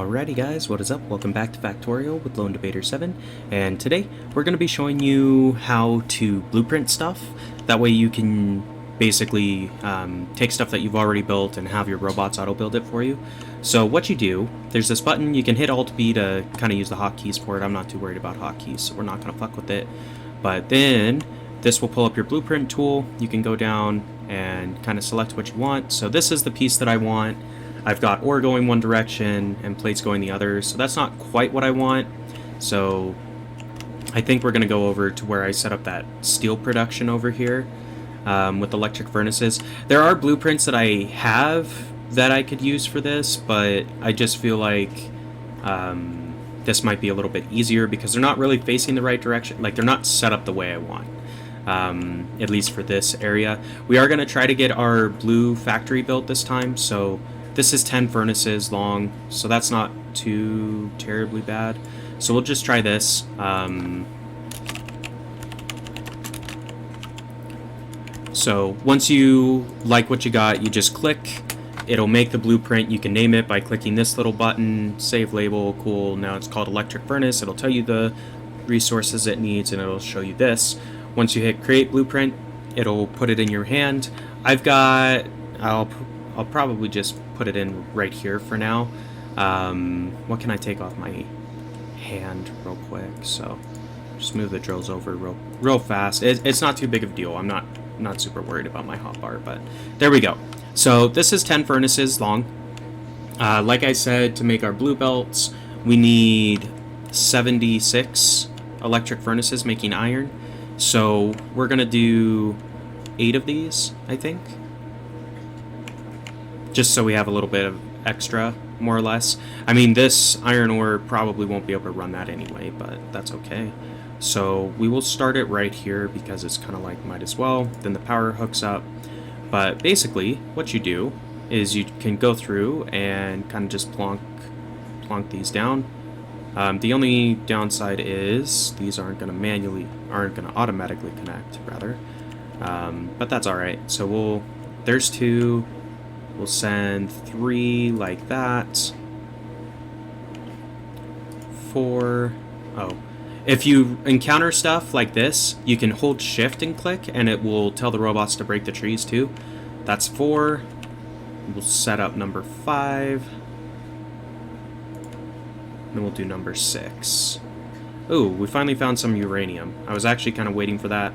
Alrighty guys, what is up? Welcome back to Factorio with LD7, and today we're going to be showing you how to blueprint stuff. That way you can basically take stuff that you've already built and have your robots auto-build it for you. So what you do, there's this button, you can hit Alt-B to kind of use the hotkeys for it. I'm not too worried about hotkeys, so we're not going to fuck with it. But then this will pull up your blueprint tool. You can go down and kind of select what you want. So this is the piece that I want. I've got ore going one direction and plates going the other, so that's not quite what I want. So I think we're going to go over to where I set up that steel production over here with electric furnaces. There are blueprints that I have that I could use for this, but I just feel like this might be a little bit easier because they're not really facing the right direction. Like, they're not set up the way I want. At least for this area. We are going to try to get our blue factory built this time, so this is 10 furnaces long, so that's not too terribly bad. So we'll just try this. So once you like what you got, you just click. It'll make the blueprint. You can name it by clicking this little button, save label, cool. Now it's called electric furnace. It'll tell you the resources it needs, and it'll show you this. Once you hit create blueprint, it'll put it in your hand. I'll probably just put it in right here for now. What can I take off my hand real quick? So just move the drills over real fast. It's not too big of a deal. I'm not super worried about my hotbar, but there we go. So this is 10 furnaces long. Like I said, to make our blue belts, we need 76 electric furnaces making iron. So we're gonna do 8 of these, I think. Just so we have a little bit of extra, more or less. I mean, this iron ore probably won't be able to run that anyway, but that's okay. So we will start it right here because it's kind of like might as well. Then the power hooks up. But basically, what you do is you can go through and kind of just plonk these down. The only downside is these aren't going to automatically connect, rather. But that's all right. So there's 2. We'll send 3 like that. 4. Oh. If you encounter stuff like this, you can hold shift and click, and it will tell the robots to break the trees too. That's 4. We'll set up number 5. Then we'll do number 6. Ooh, we finally found some uranium. I was actually kind of waiting for that,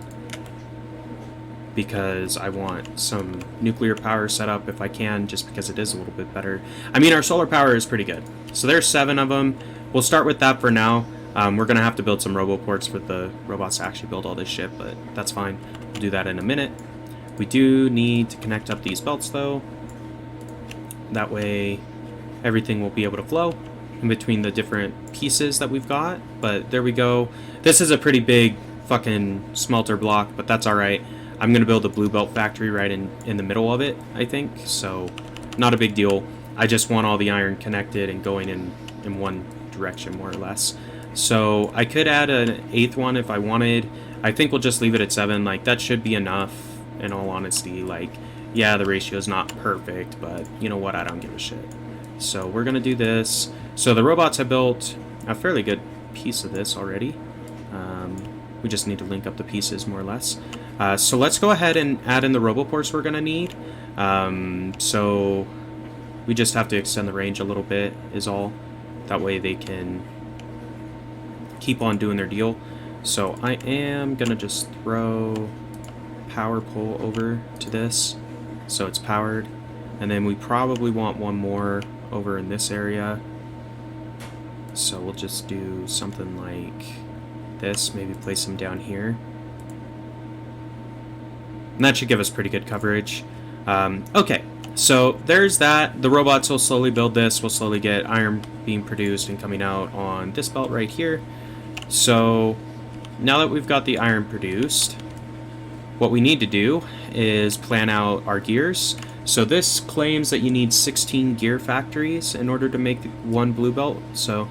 because I want some nuclear power set up if I can, just because it is a little bit better. I mean, our solar power is pretty good. So there's 7 of them. We'll start with that for now. We're going to have to build some roboports for the robots to actually build all this shit, but that's fine. We'll do that in a minute. We do need to connect up these belts, though. That way everything will be able to flow in between the different pieces that we've got. But there we go. This is a pretty big fucking smelter block, but that's all right. I'm going to build a blue belt factory right in the middle of it, I think, so not a big deal. I just want all the iron connected and going in one direction, more or less. So I could add an 8th one if I wanted. I think we'll just leave it at 7. Like, that should be enough, in all honesty. Like, yeah, the ratio is not perfect, but you know what? I don't give a shit. So we're going to do this. So the robots have built a fairly good piece of this already. We just need to link up the pieces, more or less. So let's go ahead and add in the roboports we're going to need. So we just have to extend the range a little bit is all. That way they can keep on doing their deal. So I am going to just throw power pole over to this so it's powered. And then we probably want one more over in this area. So we'll just do something like this, maybe place them down here. And that should give us pretty good coverage. Okay, so there's that. The robots will slowly build this. We'll slowly get iron being produced and coming out on this belt right here. So now that we've got the iron produced, what we need to do is plan out our gears. So this claims that you need 16 gear factories in order to make one blue belt. So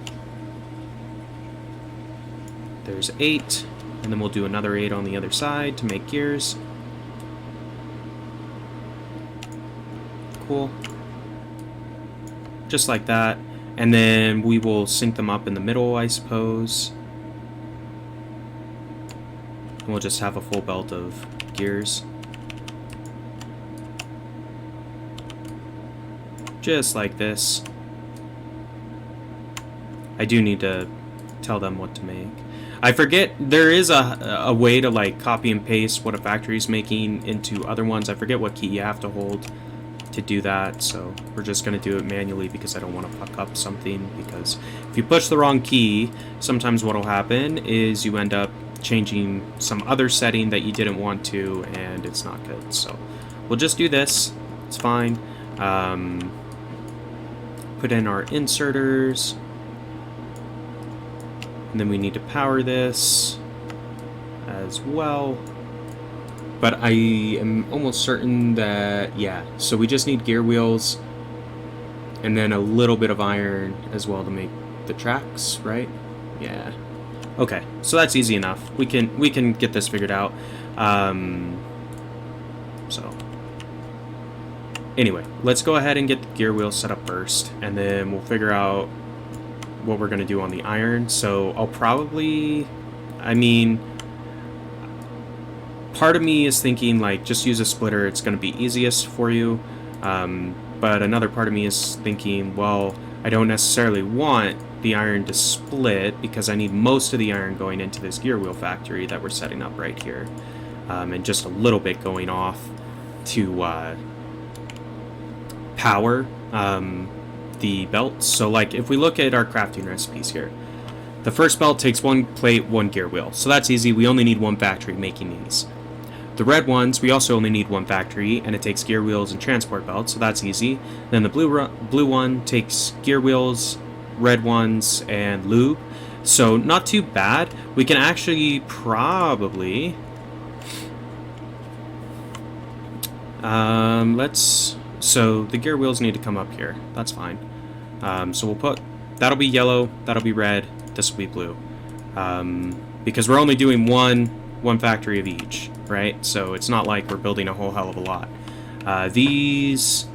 there's 8, and then we'll do another 8 on the other side to make gears. Cool. Just like that. And then we will sync them up in the middle, I suppose. And we'll just have a full belt of gears. Just like this. I do need to tell them what to make. I forget, there is a way to like copy and paste what a factory's making into other ones. I forget what key you have to hold to do that, so we're just going to do it manually because I don't want to fuck up something, because if you push the wrong key, sometimes what will happen is you end up changing some other setting that you didn't want to, and it's not good. So we'll just do this, it's fine. Put in our inserters, and then we need to power this as well. But I am almost certain that, yeah, so we just need gear wheels and then a little bit of iron as well to make the tracks, right? Yeah. Okay, so that's easy enough. We can get this figured out. So anyway, let's go ahead and get the gear wheels set up first, and then we'll figure out what we're going to do on the iron. So I'll probably, I mean, part of me is thinking like just use a splitter, it's going to be easiest for you, but another part of me is thinking, well, I don't necessarily want the iron to split because I need most of the iron going into this gear wheel factory that we're setting up right here, and just a little bit going off to power the belts. So like if we look at our crafting recipes here, the first belt takes 1 plate, 1 gear wheel, so that's easy. We only need 1 factory making these. The red ones, we also only need 1 factory, and it takes gear wheels and transport belts, so that's easy. Then the blue one takes gear wheels, red ones, and lube, so not too bad. We can actually probably so the gear wheels need to come up here, that's fine. So we'll put, that'll be yellow, that'll be red, this will be blue, because we're only doing one factory of each, right? So it's not like we're building a whole hell of a lot. These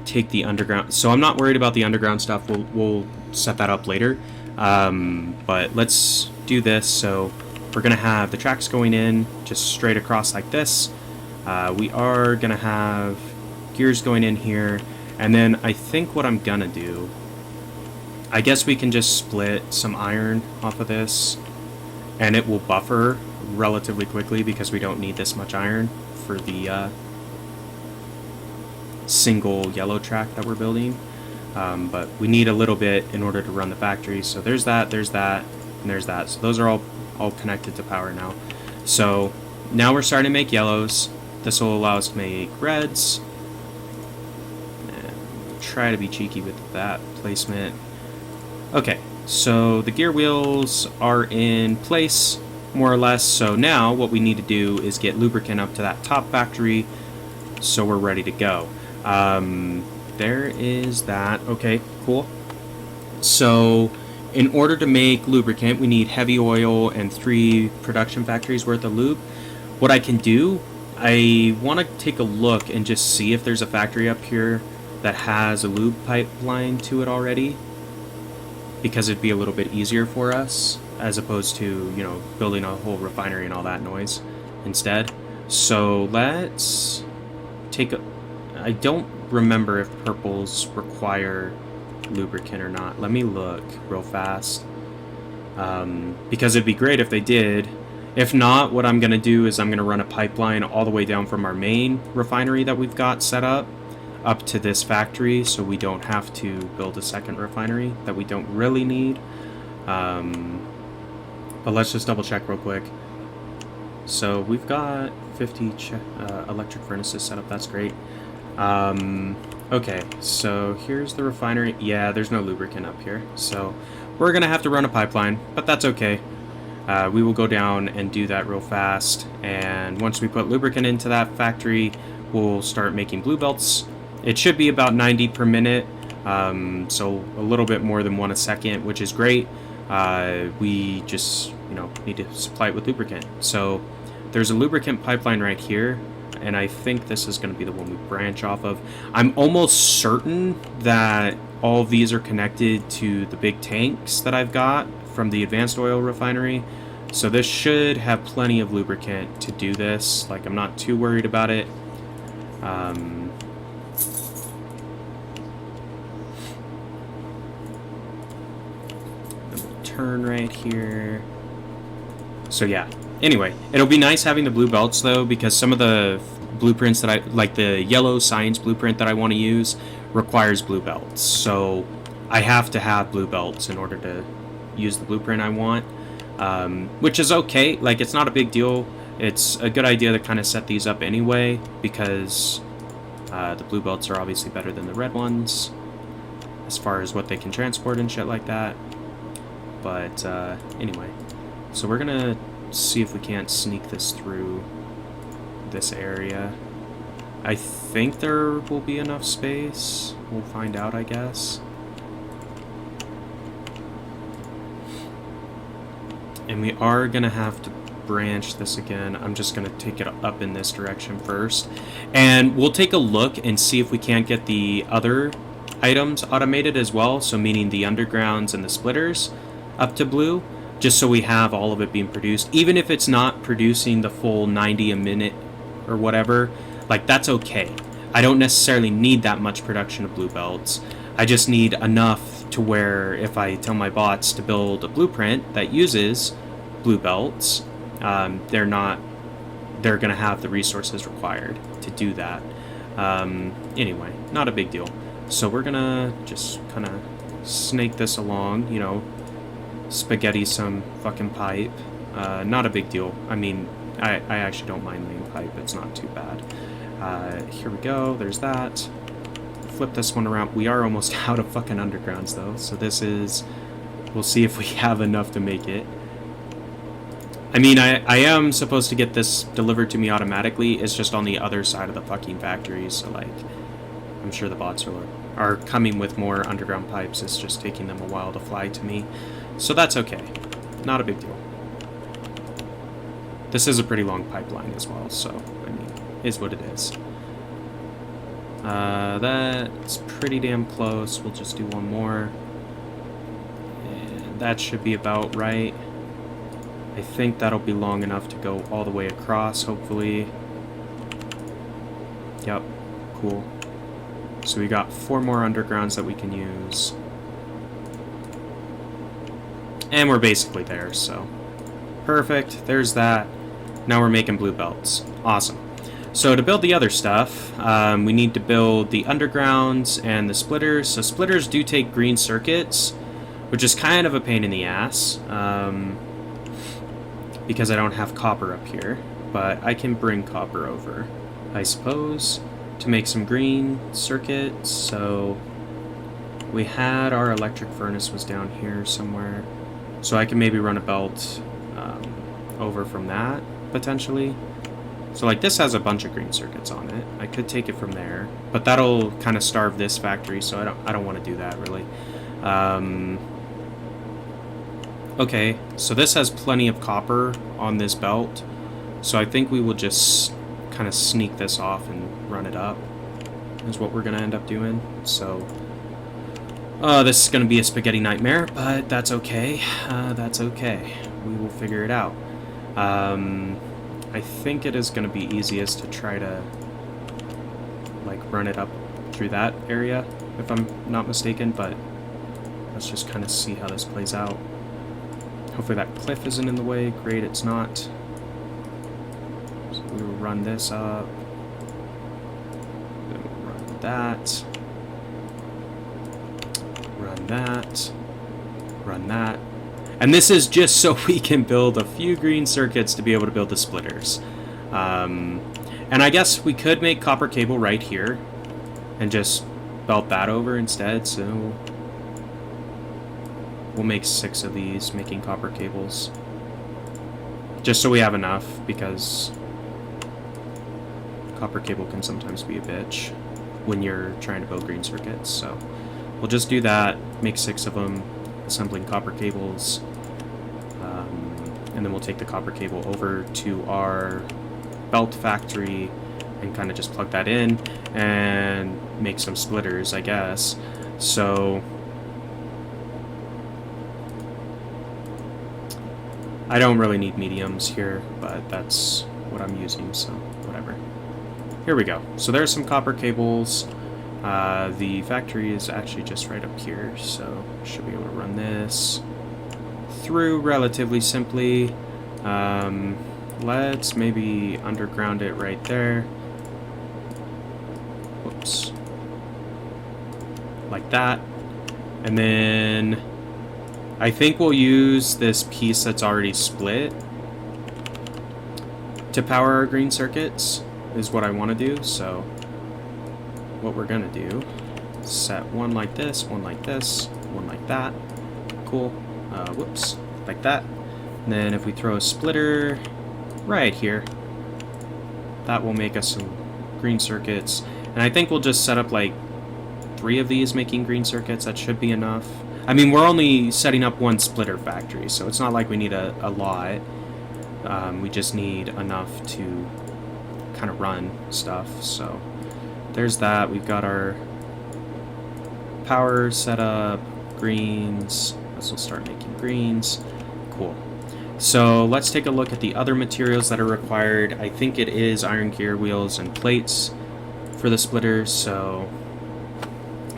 take the underground, so I'm not worried about the underground stuff. We'll set that up later, but let's do this. So we're gonna have the tracks going in just straight across like this. We are gonna have gears going in here, and then I think what I'm gonna do, I guess we can just split some iron off of this, and it will buffer relatively quickly because we don't need this much iron for the single yellow track that we're building, but we need a little bit in order to run the factory. So there's that, and there's that. So those are all connected to power now. So now we're starting to make yellows. This will allow us to make reds. And try to be cheeky with that placement. Okay, so the gear wheels are in place, more or less. So now what we need to do is get lubricant up to that top factory so we're ready to go. There is that. Okay, cool. So in order to make lubricant, we need heavy oil and 3 production factories worth of lube. What I can do, I want to take a look and just see if there's a factory up here that has a lube pipeline to it already, because it'd be a little bit easier for us as opposed to, you know, building a whole refinery and all that noise instead. So let's take a, I don't remember if purples require lubricant or not. Let me look real fast, because it'd be great if they did. If not, what I'm going to do is I'm going to run a pipeline all the way down from our main refinery that we've got set up to this factory, so we don't have to build a second refinery that we don't really need. But let's just double check real quick. So we've got 50 electric furnaces set up. That's great. Okay, so here's the refinery. Yeah, there's no lubricant up here, so we're gonna have to run a pipeline, but that's okay. We will go down and do that real fast, and once we put lubricant into that factory, we'll start making blue belts. It should be about 90 per minute, so a little bit more than 1 a second, which is great. We just, you know, need to supply it with lubricant. So there's a lubricant pipeline right here, and I think this is going to be the one we branch off of. I'm almost certain that all of these are connected to the big tanks that I've got from the advanced oil refinery. So this should have plenty of lubricant to do this. Like, I'm not too worried about it. Turn right here. So yeah, anyway, it'll be nice having the blue belts though, because some of the blueprints that I like, the yellow science blueprint that I want to use requires blue belts, so I have to have blue belts in order to use the blueprint I want, which is okay. Like, it's not a big deal. It's a good idea to kind of set these up anyway, because the blue belts are obviously better than the red ones as far as what they can transport and shit like that. But anyway, so we're gonna see if we can't sneak this through this area. I think there will be enough space. We'll find out, I guess. And we are gonna have to branch this again. I'm just gonna take it up in this direction first, and we'll take a look and see if we can't get the other items automated as well, so meaning the undergrounds and the splitters up to blue, just so we have all of it being produced. Even if it's not producing the full 90 a minute or whatever, like, that's okay. I don't necessarily need that much production of blue belts. I just need enough to where if I tell my bots to build a blueprint that uses blue belts, they're gonna have the resources required to do that. Anyway, not a big deal. So we're gonna just kind of snake this along, you know, spaghetti some fucking pipe. Not a big deal. I mean, I actually don't mind laying pipe. It's not too bad. Here we go. There's that. Flip this one around. We are almost out of fucking undergrounds though, so this is... We'll see if we have enough to make it. I mean, I am supposed to get this delivered to me automatically. It's just on the other side of the fucking factory, so like, I'm sure the bots are coming with more underground pipes. It's just taking them a while to fly to me. So that's okay. Not a big deal. This is a pretty long pipeline as well, so, I mean, is what it is. That's pretty damn close. We'll just do one more. And that should be about right. I think that'll be long enough to go all the way across, hopefully. Yep, cool. So we got 4 more undergrounds that we can use. And we're basically there, so perfect. There's that. Now we're making blue belts. Awesome. So to build the other stuff, we need to build the undergrounds and the splitters. So splitters do take green circuits, which is kind of a pain in the ass, because I don't have copper up here. But I can bring copper over, I suppose, to make some green circuits. So we had our electric furnace was down here somewhere. So I can maybe run a belt over from that, potentially. So like, this has a bunch of green circuits on it. I could take it from there, but that'll kind of starve this factory, so I don't want to do that, really. Okay, so this has plenty of copper on this belt, so I think we will just kind of sneak this off and run it up, is what we're going to end up doing. So this is going to be a spaghetti nightmare, but that's okay. That's okay. We will figure it out. I think it is going to be easiest to try to, like, run it up through that area, if I'm not mistaken, but let's just kind of see how this plays out. Hopefully that cliff isn't in the way. Great, it's not. So we will run this up. Then we'll run that. Run that. Run that. And this is just so we can build a few green circuits to be able to build the splitters. And I guess we could make copper cable right here and just belt that over instead. So we'll make 6 of these, making copper cables. Just so we have enough, because copper cable can sometimes be a bitch when you're trying to build green circuits. So we'll just do that, make 6 of them, assembling copper cables, and then we'll take the copper cable over to our belt factory and kind of just plug that in and make some splitters, I guess. So I don't really need mediums here, but that's what I'm using, so whatever. Here we go. So there's some copper cables. The factory is actually just right up here, so should be able to run this through relatively simply. Let's maybe underground it right there. Whoops. Like that. And then I think we'll use this piece that's already split to power our green circuits, is what I want to do. So what we're gonna do, set one like this, one like this, one like that. Cool. Whoops. Like that. And then if we throw a splitter right here, that will make us some green circuits. And I think we'll just set up like 3 of these making green circuits. That should be enough. I mean, we're only setting up 1 splitter factory, so it's not like we need a lot. We just need enough to kind of run stuff. So there's that. We've got our power set up, greens. This will start making greens. Cool. So let's take a look at the other materials that are required. I think it is iron gear wheels and plates for the splitters. So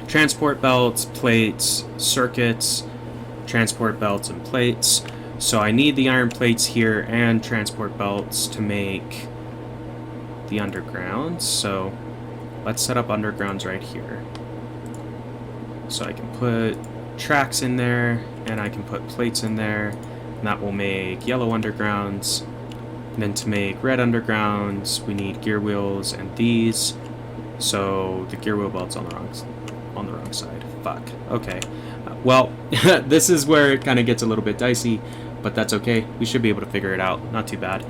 transport belts, plates, circuits, transport belts, and plates. So I need the iron plates here and transport belts to make the undergrounds. So let's set up undergrounds right here. So I can put tracks in there, and I can put plates in there, and that will make yellow undergrounds. And then to make red undergrounds, we need gear wheels and these. So the gear wheel belt's on the wrong side. Fuck. Okay. Well, this is where it kind of gets a little bit dicey, but that's okay. We should be able to figure it out. Not too bad.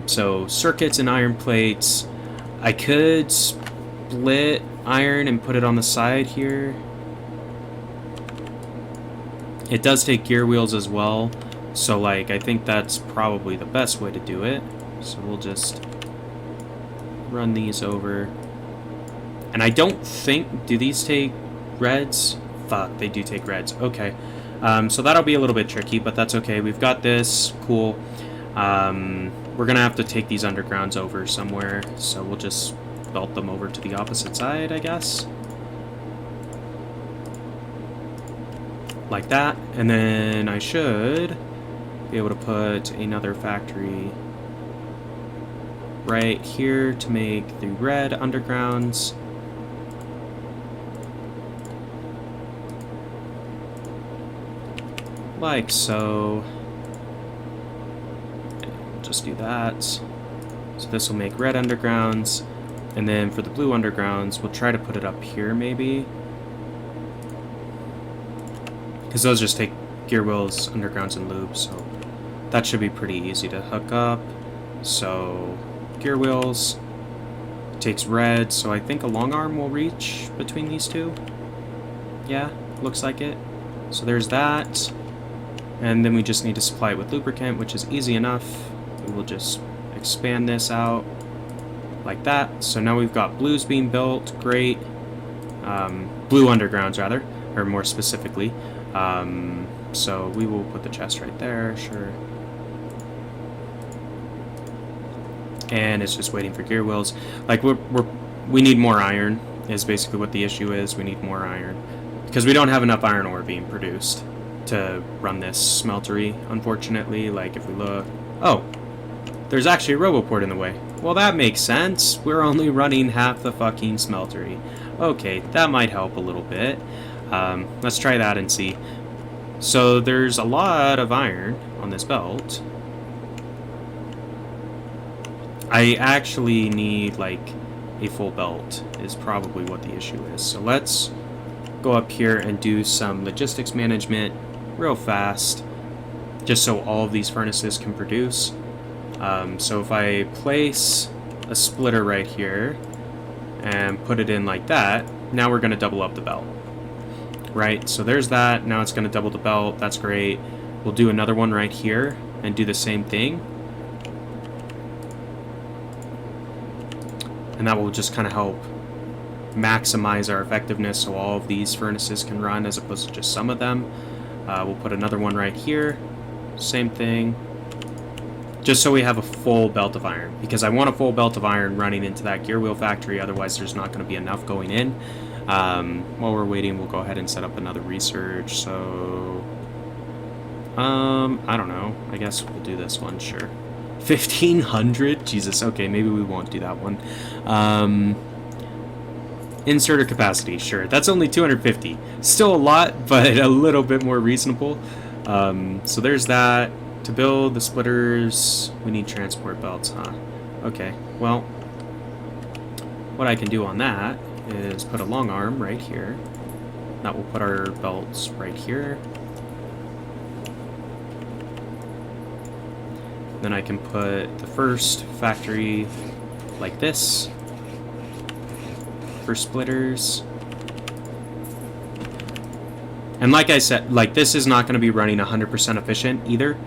So circuits and iron plates. I could split iron and put it on the side here. It does take gear wheels as well, so like I think that's probably the best way to do it. So we'll just run these over. And I don't think, do these take reds? Fuck, they do take reds. Okay. So that'll be a little bit tricky, but that's okay. We've got this. Cool. We're gonna have to take these undergrounds over somewhere, so we'll just belt them over to the opposite side, I guess. Like that. And then I should be able to put another factory right here to make the red undergrounds. Like so. We'll just do that. So this will make red undergrounds. And then for the blue undergrounds, we'll try to put it up here maybe. Because those just take gear wheels, undergrounds, and loops, so that should be pretty easy to hook up. So gear wheels takes red, so I think a long arm will reach between these two. Yeah, looks like it. So there's that. And then we just need to supply it with lubricant, which is easy enough. We will just expand this out like that. So now we've got blues being built. Great. Blue undergrounds, rather, or more specifically. So we will put the chest right there, sure. And it's just waiting for gear wheels. Like we need more iron is basically what the issue is. We need more iron because we don't have enough iron ore being produced to run this smeltery, unfortunately. Like if we look, oh, there's actually a roboport in the way. Well, that makes sense. We're only running half the fucking smeltery. Okay, that might help a little bit. Let's try that and see. So there's a lot of iron on this belt. I actually need like a full belt is probably what the issue is. So let's go up here and do some logistics management real fast, just so all of these furnaces can produce. So if I place a splitter right here and put it in like that, now we're going to double up the belt. Right, so there's that. Now it's going to double the belt. That's great. We'll do another one right here and do the same thing. And that will just kind of help maximize our effectiveness so all of these furnaces can run as opposed to just some of them. We'll put another one right here. Same thing. Just so we have a full belt of iron, because I want a full belt of iron running into that gear wheel factory, otherwise there's not going to be enough going in. While we're waiting, we'll go ahead and set up another research. So I don't know, I guess we'll do this one, sure. 1500, Jesus. Okay, maybe we won't do that one. Inserter capacity, sure, that's only 250, still a lot, but a little bit more reasonable. So there's that. To build the splitters, we need transport belts, huh? Okay, well, what I can do on that is put a long arm right here. That will put our belts right here. Then I can put the first factory like this for splitters. And like I said, like, this is not going to be running 100% efficient either,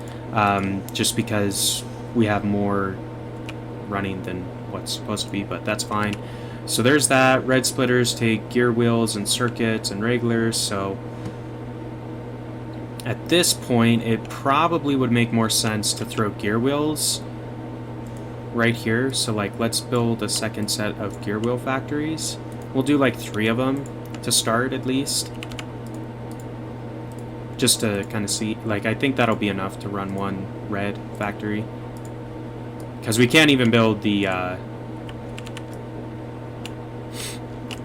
just because we have more running than what's supposed to be, but that's fine. So there's that. Red splitters take gear wheels and circuits and regulars, so at this point it probably would make more sense to throw gear wheels right here. So like, let's build a second set of gear wheel factories. We'll do like 3 of them to start at least, just to kind of see. Like, I think that'll be enough to run one red factory, because we can't even build the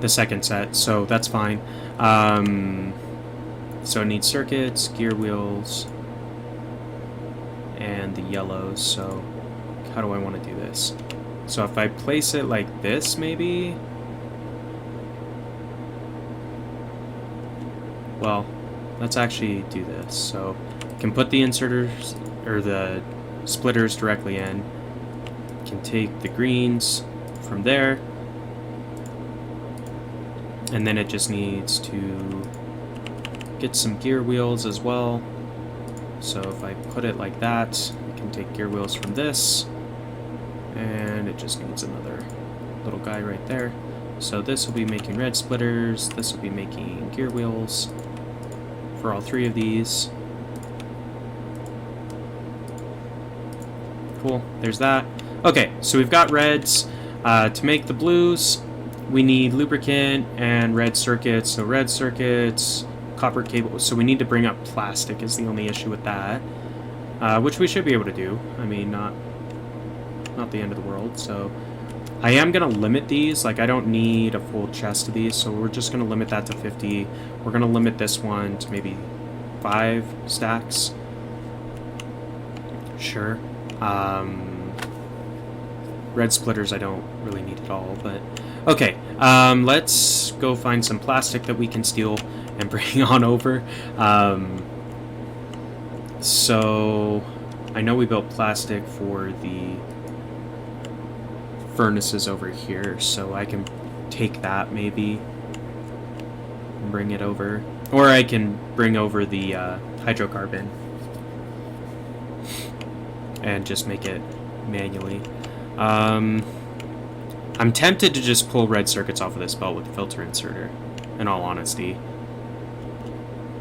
second set, so that's fine. So it needs circuits, gear wheels, and the yellows. So how do I want to do this? So if I place it like this, maybe, well, let's actually do this. So I can put the inserters, or the splitters, directly in. Can take the greens from there, and then it just needs to get some gear wheels as well. So if I put it like that, I can take gear wheels from this, and it just needs another little guy right there. So this will be making red splitters, this will be making gear wheels for all 3 of these. Cool, there's that. Okay, so we've got reds. To make the blues, we need lubricant and red circuits. So red circuits, copper cable. So we need to bring up plastic is the only issue with that, which we should be able to do. I mean, not the end of the world. So I am going to limit these. Like, I don't need a full chest of these, so we're just going to limit that to 50. We're going to limit this one to maybe 5 stacks. Sure. Red splitters I don't really need at all, but okay. Let's go find some plastic that we can steal and bring on over. So I know we built plastic for the furnaces over here, so I can take that maybe and bring it over, or I can bring over the hydrocarbon and just make it manually. I'm tempted to just pull red circuits off of this belt with the filter inserter, in all honesty,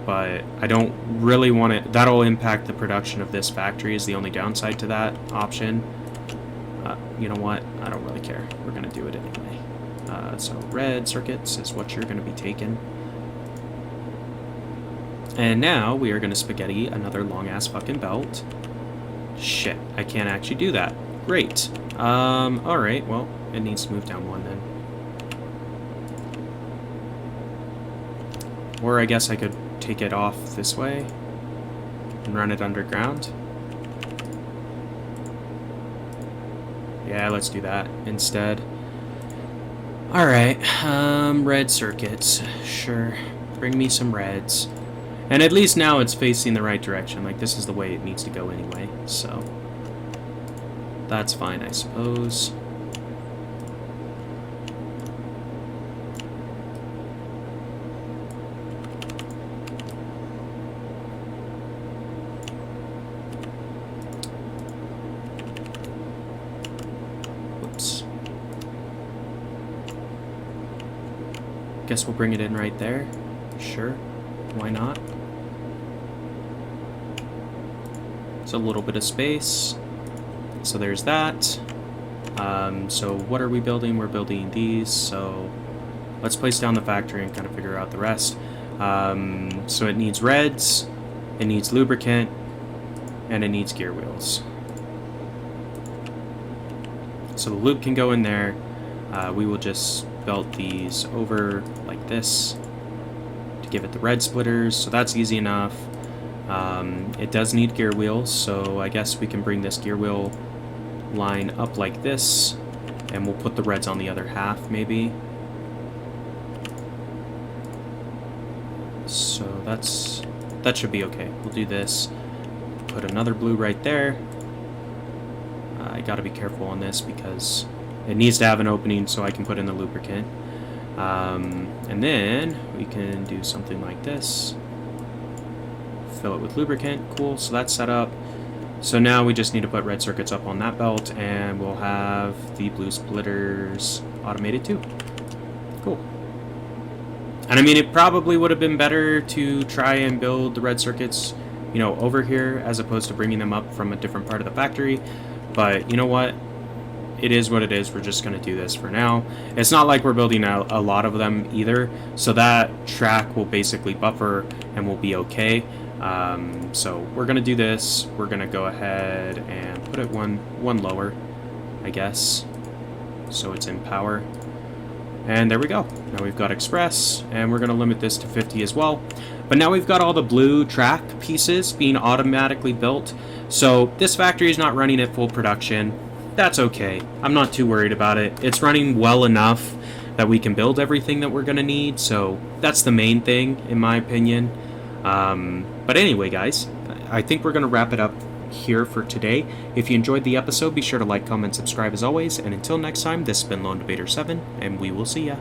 but I don't really want it. That'll impact the production of this factory is the only downside to that option. You know what? I don't really care. We're going to do it anyway. So red circuits is what you're going to be taking. And now we are going to spaghetti another long-ass fucking belt. Shit, I can't actually do that. Great. Alright, well, it needs to move down 1 then. Or I guess I could take it off this way and run it underground. Yeah, let's do that instead. Alright, red circuits. Sure. Bring me some reds. And at least now it's facing the right direction. Like, this is the way it needs to go anyway, so that's fine, I suppose. Guess we'll bring it in right there. Sure, why not? It's a little bit of space. So there's that. So what are we building? We're building these, so let's place down the factory and kind of figure out the rest. So it needs reds, it needs lubricant, and it needs gear wheels. So the lube can go in there. We will just belt these over like this to give it the red splitters, so that's easy enough. It does need gear wheels, so I guess we can bring this gear wheel line up like this, and we'll put the reds on the other half maybe. So that should be okay. We'll do this. Put another blue right there. I gotta be careful on this because it needs to have an opening so I can put in the lubricant. And then we can do something like this. Fill it with lubricant. Cool, so that's set up. So now we just need to put red circuits up on that belt, and we'll have the blue splitters automated too. Cool. And I mean, it probably would have been better to try and build the red circuits, you know, over here as opposed to bringing them up from a different part of the factory. But you know what? It is what it is. We're just going to do this for now. It's not like we're building a lot of them either, so that track will basically buffer and will be okay. So we're going to do this. We're going to go ahead and put it one lower, I guess, so it's in power. And there we go. Now we've got express, and we're going to limit this to 50 as well. But now we've got all the blue track pieces being automatically built. So this factory is not running at full production. That's okay. I'm not too worried about it. It's running well enough that we can build everything that we're going to need. So that's the main thing, in my opinion. But anyway, guys, I think we're going to wrap it up here for today. If you enjoyed the episode, be sure to like, comment, subscribe as always. And until next time, this has been LD7, and we will see ya.